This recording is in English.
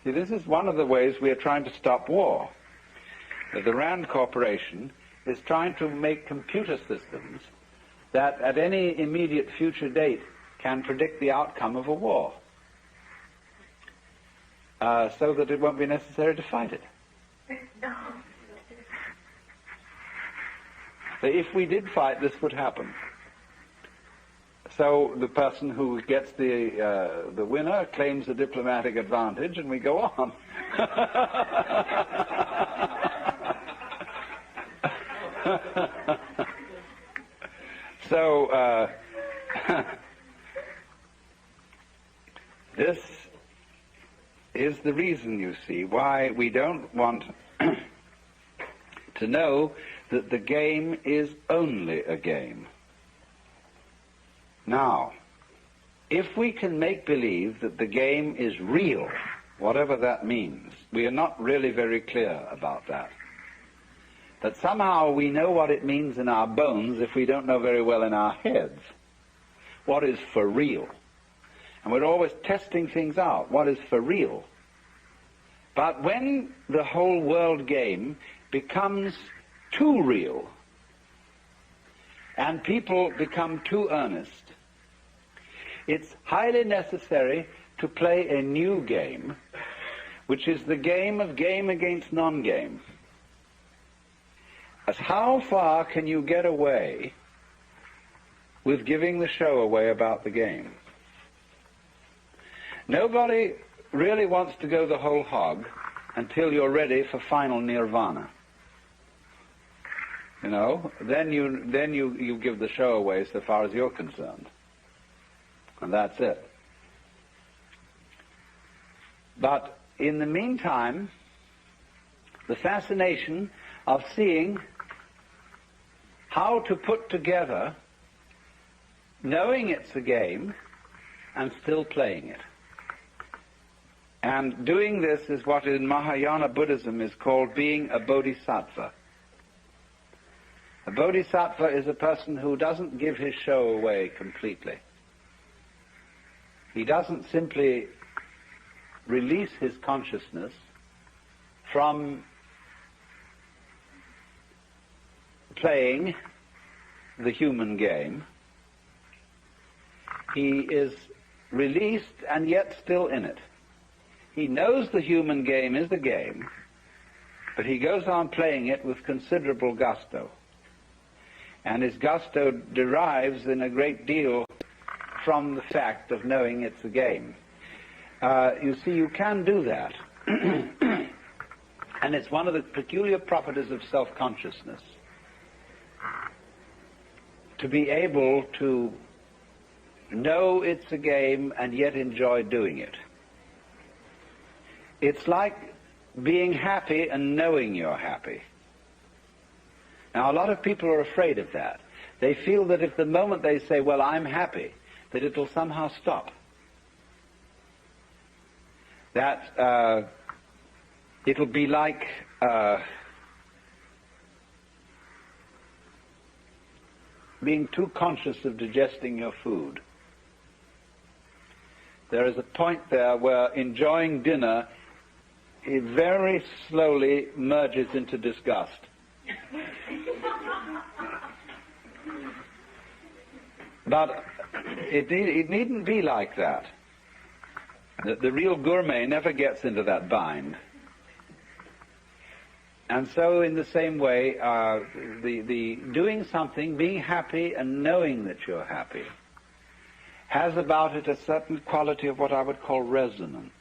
See, this is one of the ways we are trying to stop war. The RAND Corporation is trying to make computer systems that at any immediate future date can predict the outcome of a war, so that it won't be necessary to fight it. So if we did fight, this would happen. So the person who gets the winner claims a diplomatic advantage, and we go on. So this is the reason, you see, why we don't want to know that the game is only a game. Now, if we can make believe that the game is real, whatever that means, we are not really very clear about that. That somehow we know what it means in our bones if we don't know very well in our heads what is for real. And we're always testing things out, what is for real. But when the whole world game becomes too real and people become too earnest, it's highly necessary to play a new game, which is the game of game against non-game. As how far can you get away with giving the show away about the game? Nobody really wants to go the whole hog until you're ready for final nirvana. You know, then you give the show away so far as you're concerned. And that's it. But in the meantime, the fascination of seeing how to put together, knowing it's a game, and still playing it. And doing this is what in Mahayana Buddhism is called being a bodhisattva. A bodhisattva is a person who doesn't give his show away completely. He doesn't simply release his consciousness from playing the human game. He is released and yet still in it. He knows the human game is a game, but he goes on playing it with considerable gusto. And his gusto derives in a great deal from the fact of knowing it's a game. You see, you can do that. And it's one of the peculiar properties of self-consciousness, to be able to know it's a game and yet enjoy doing it. It's like being happy and knowing you're happy. Now, a lot of people are afraid of that. They feel that if the moment they say, well, I'm happy, that it'll somehow stop. That it'll be like being too conscious of digesting your food. There is a point there where enjoying dinner, it very slowly merges into disgust. But it needn't be like that. The real gourmet never gets into that bind. And so in the same way, the doing something, being happy and knowing that you're happy, has about it a certain quality of what I would call resonance.